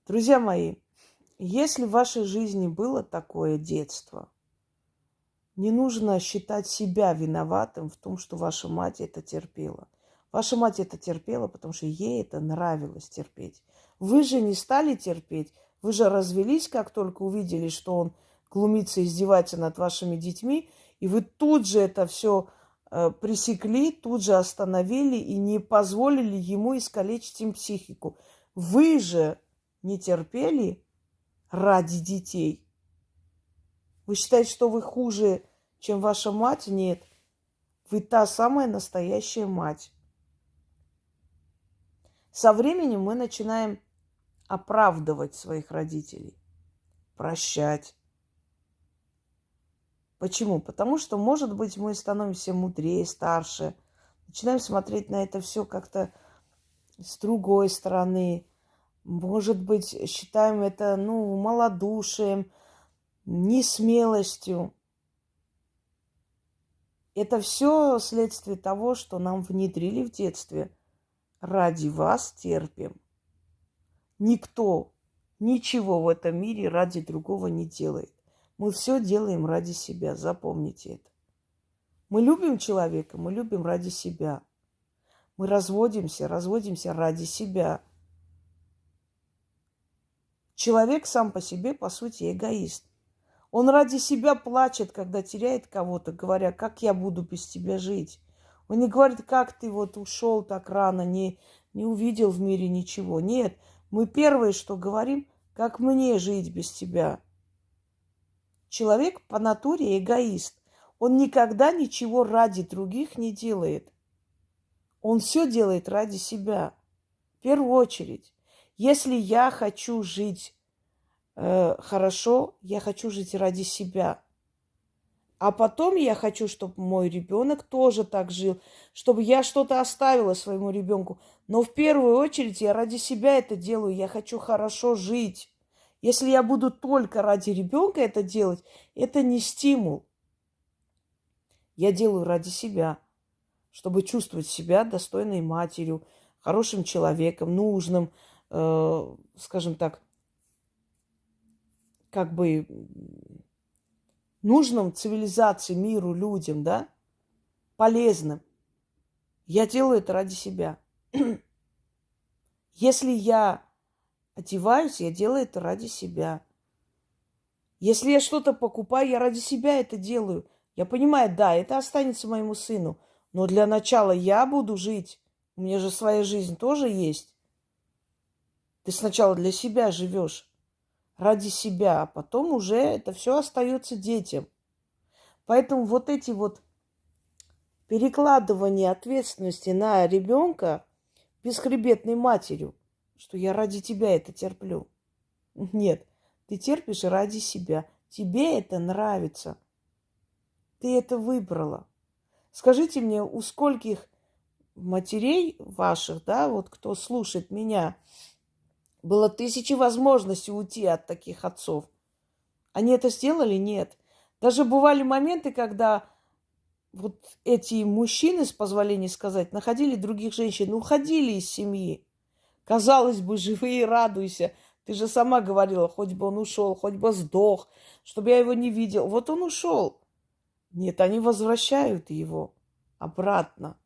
Друзья мои, если в вашей жизни было такое детство, Не нужно считать себя виноватым в том, что ваша мать это терпела. Ваша мать это терпела, потому что ей это нравилось терпеть. Вы же не стали терпеть. Вы же развелись, как только увидели, что он глумится, издевается над вашими детьми, и вы тут же это все пресекли, тут же остановили и не позволили ему искалечить им психику. Вы же не терпели ради детей. Вы считаете, что вы хуже, чем ваша мать? Нет. Вы та самая настоящая мать. Со временем мы начинаем оправдывать своих родителей, прощать. Почему? Потому что, может быть, мы становимся мудрее, старше, начинаем смотреть на это все как-то с другой стороны. Может быть, считаем это, малодушием, несмелостью. Это все следствие того, что нам внедрили в детстве. Ради вас терпим. Никто ничего в этом мире ради другого не делает. Мы все делаем ради себя, запомните это. Мы любим человека, мы любим ради себя. Мы разводимся ради себя. Человек сам по себе, по сути, эгоист. Он ради себя плачет, когда теряет кого-то, говоря, как я буду без тебя жить. Он не говорит, как ты вот ушел так рано, не увидел в мире ничего. Нет, мы первое, что говорим, как мне жить без тебя. Человек по натуре эгоист. Он никогда ничего ради других не делает. Он все делает ради себя. В первую очередь. Если я хочу жить хорошо, я хочу жить ради себя. А потом я хочу, чтобы мой ребенок тоже так жил, чтобы я что-то оставила своему ребенку. Но в первую очередь я ради себя это делаю. Я хочу хорошо жить. Если я буду только ради ребенка это делать, это не стимул. Я делаю ради себя, чтобы чувствовать себя достойной матерью, хорошим человеком, нужным, скажем так, как бы нужным цивилизации, миру, людям, да, полезным. Я делаю это ради себя. Если я одеваюсь, я делаю это ради себя. Если я что-то покупаю, я ради себя это делаю. Я понимаю, да, это останется моему сыну. Но для начала я буду жить. У меня же своя жизнь тоже есть. Ты сначала для себя живешь. Ради себя. А потом уже это все остается детям. Поэтому вот эти вот перекладывания ответственности на ребенка бесхребетной матерью, что я ради тебя это терплю. Нет, ты терпишь ради себя. Тебе это нравится. Ты это выбрала. Скажите мне, у скольких матерей ваших, да, вот кто слушает меня, было 1000 возможностей уйти от таких отцов. Они это сделали? Нет. Даже бывали моменты, когда вот эти мужчины, с позволения сказать, находили других женщин, уходили из семьи. Казалось бы, живи и радуйся. Ты же сама говорила, хоть бы он ушел, хоть бы сдох, чтобы я его не видел. Вот он ушел. Нет, они возвращают его обратно.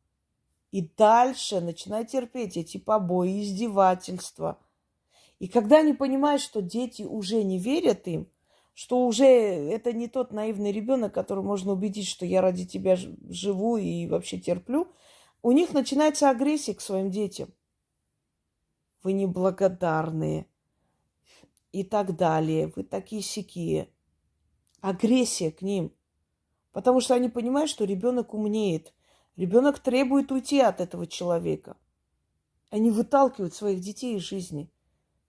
И дальше начинают терпеть эти побои, издевательства. И когда они понимают, что дети уже не верят им, что уже это не тот наивный ребенок, которого можно убедить, что я ради тебя живу и вообще терплю, у них начинается агрессия к своим детям. Вы неблагодарные и так далее. Вы такие сякие. Агрессия к ним. Потому что они понимают, что ребенок умнеет. Ребенок требует уйти от этого человека. Они выталкивают своих детей из жизни.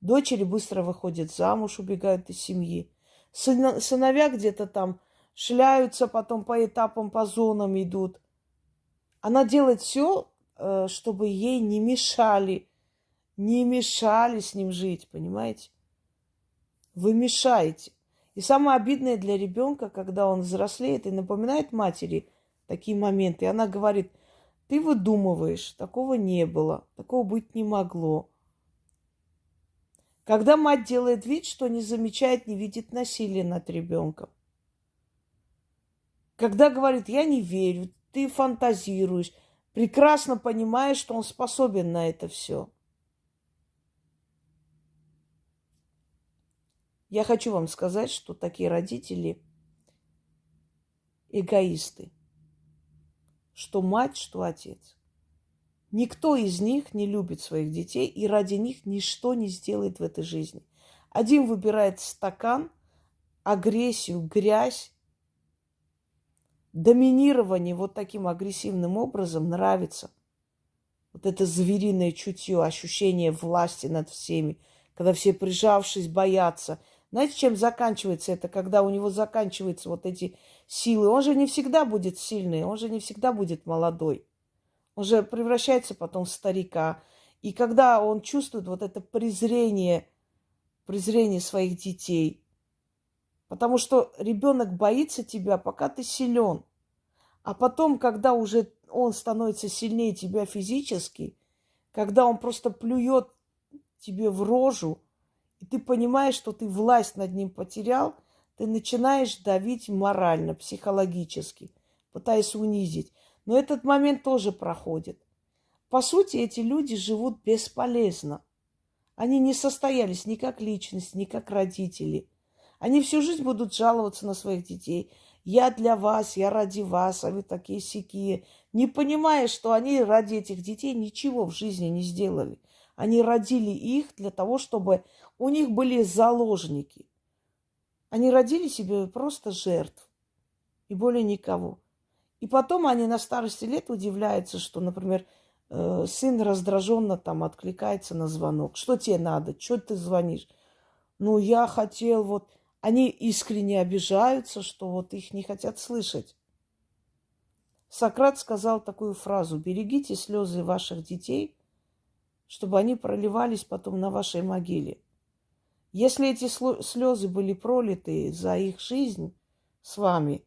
Дочери быстро выходят замуж, убегают из семьи. Сыновья где-то там шляются, потом по этапам, по зонам идут. Она делает все, чтобы ей не мешали с ним жить, понимаете? Вы мешаете. И самое обидное для ребенка, когда он взрослеет и напоминает матери такие моменты, и она говорит, ты выдумываешь, такого не было, такого быть не могло. Когда мать делает вид, что не замечает, не видит насилия над ребенком. Когда говорит, я не верю, ты фантазируешь, прекрасно понимаешь, что он способен на это все. Я хочу вам сказать, что такие родители эгоисты. Что мать, что отец. Никто из них не любит своих детей и ради них ничто не сделает в этой жизни. Один выбирает стакан, агрессию, грязь, доминирование вот таким агрессивным образом нравится. Вот это звериное чутье, ощущение власти над всеми, когда все, прижавшись, боятся. Знаете, чем заканчивается это, когда у него заканчиваются вот эти силы? Он же не всегда будет сильный, он же не всегда будет молодой. Он же превращается потом в старика. И когда он чувствует вот это презрение своих детей, потому что ребенок боится тебя, пока ты силен. А потом, когда уже он становится сильнее тебя физически, когда он просто плюет тебе в рожу, и ты понимаешь, что ты власть над ним потерял, ты начинаешь давить морально, психологически, пытаясь унизить. Но этот момент тоже проходит. По сути, эти люди живут бесполезно. Они не состоялись ни как личность, ни как родители. Они всю жизнь будут жаловаться на своих детей. Я для вас, я ради вас, а вы такие сякие. Не понимая, что они ради этих детей ничего в жизни не сделали. Они родили их для того, чтобы у них были заложники. Они родили себе просто жертв и более никого. И потом они на старости лет удивляются, что, например, сын раздраженно там откликается на звонок. Что тебе надо? Что ты звонишь? Ну, я хотел вот... Они искренне обижаются, что вот их не хотят слышать. Сократ сказал такую фразу: берегите слезы ваших детей, чтобы они проливались потом на вашей могиле. Если эти слезы были пролиты за их жизнь с вами,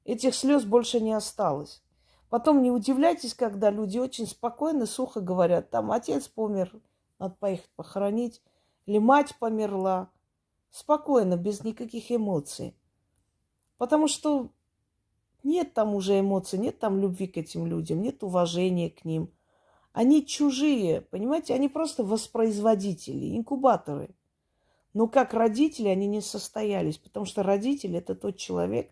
этих слез больше не осталось. Потом не удивляйтесь, когда люди очень спокойно, сухо говорят, там отец помер, надо поехать похоронить, или мать померла. Спокойно, без никаких эмоций. Потому что нет там уже эмоций, нет там любви к этим людям, нет уважения к ним. Они чужие, понимаете, они просто воспроизводители, инкубаторы. Но как родители они не состоялись, потому что родитель – это тот человек,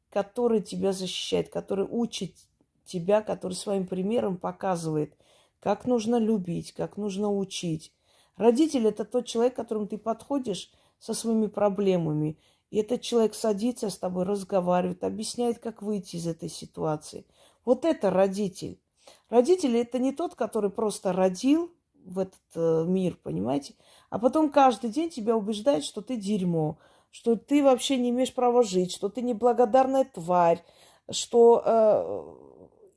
который тебя защищает, который учит тебя, который своим примером показывает, как нужно любить, как нужно учить. Родитель – это тот человек, к которому ты подходишь со своими проблемами. И этот человек садится с тобой, разговаривает, объясняет, как выйти из этой ситуации. Вот это родитель. Родитель – это не тот, который просто родил в этот мир, понимаете? А потом каждый день тебя убеждает, что ты дерьмо, что ты вообще не имеешь права жить, что ты неблагодарная тварь, что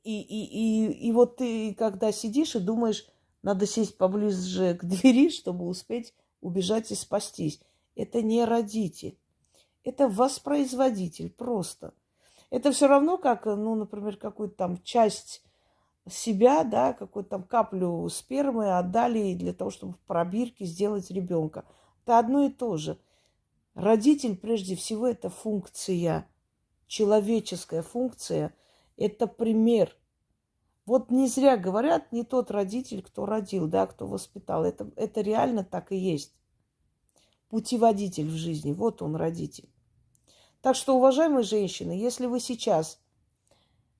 и вот ты, когда сидишь и думаешь, надо сесть поближе к двери, чтобы успеть убежать и спастись. Это не родитель, это воспроизводитель просто. Это все равно, как, ну, например, какую-то там часть себя, да, какую-то там каплю спермы отдали для того, чтобы в пробирке сделать ребенка. Это одно и то же. Родитель, прежде всего, это функция, человеческая функция, это пример. Вот не зря говорят, не тот родитель, кто родил, да, кто воспитал. Это реально так и есть. Путеводитель в жизни, вот он, родитель. Так что, уважаемые женщины, если вы сейчас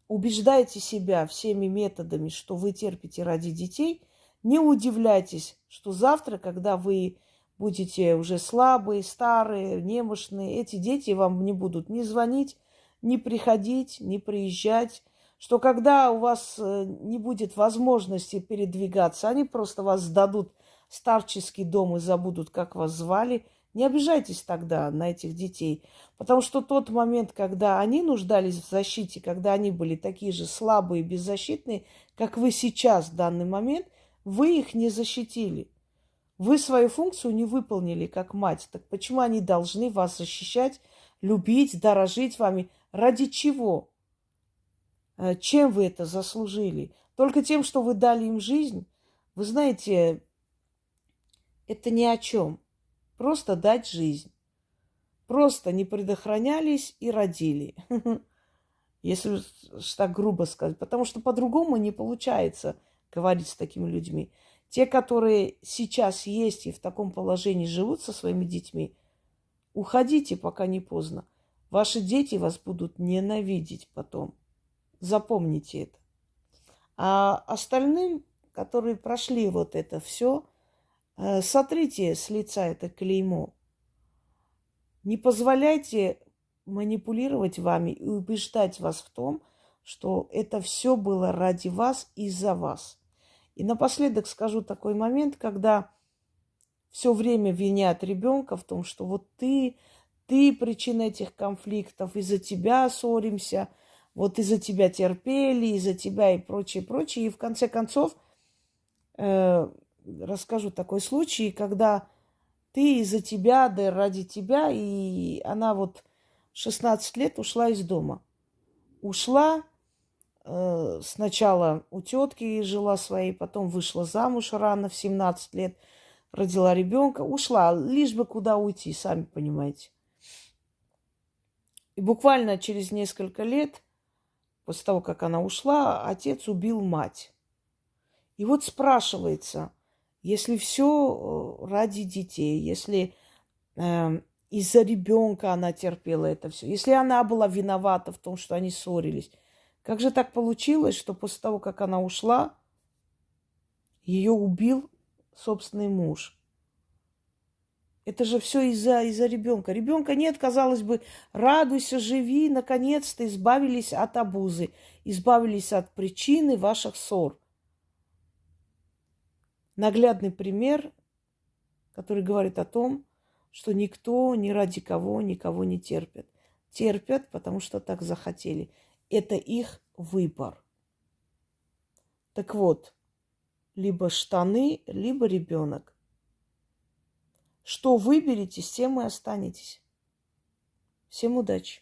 убеждаете себя всеми методами, что вы терпите ради детей, не удивляйтесь, что завтра, когда вы будете уже слабые, старые, немощные, эти дети вам не будут ни звонить, ни приходить, ни приезжать, что когда у вас не будет возможности передвигаться, они просто вас сдадут в старческий дом и забудут, как вас звали. Не обижайтесь тогда на этих детей, потому что тот момент, когда они нуждались в защите, когда они были такие же слабые и беззащитные, как вы сейчас в данный момент, вы их не защитили. Вы свою функцию не выполнили как мать. Так почему они должны вас защищать, любить, дорожить вами? Ради чего? Чем вы это заслужили? Только тем, что вы дали им жизнь? Вы знаете, это ни о чем. Просто дать жизнь. просто не предохранялись и родили. Если уж так грубо сказать. Потому что по-другому не получается говорить с такими людьми. Те, которые сейчас есть и в таком положении живут со своими детьми, уходите, пока не поздно. Ваши дети вас будут ненавидеть потом. Запомните это. А остальным, которые прошли вот это все, сотрите с лица это клеймо. Не позволяйте манипулировать вами и убеждать вас в том, что это все было ради вас и за вас. И напоследок скажу такой момент, когда все время винят ребенка в том, что вот ты причина этих конфликтов, из-за тебя ссоримся, вот из-за тебя терпели, из-за тебя и прочее, прочее. И в конце концов расскажу такой случай, когда ты из-за тебя, да ради тебя, и она вот 16 лет ушла из дома. Ушла, сначала у тетки жила своей, потом вышла замуж рано, в 17 лет, родила ребенка, ушла, лишь бы куда уйти, сами понимаете. И буквально через несколько лет, после того, как она ушла, отец убил мать. И вот спрашивается, если все ради детей, если из-за ребенка она терпела это все, если она была виновата в том, что они ссорились, как же так получилось, что после того, как она ушла, ее убил собственный муж? Это же все из-за ребенка. Ребенка нет, казалось бы, радуйся, живи, наконец-то избавились от обузы, избавились от причины ваших ссор. Наглядный пример, который говорит о том, что никто ни ради кого никого не терпит. Терпят, потому что так захотели. Это их выбор. Так вот, либо штаны, либо ребенок. Что выберете, с тем и останетесь. Всем удачи!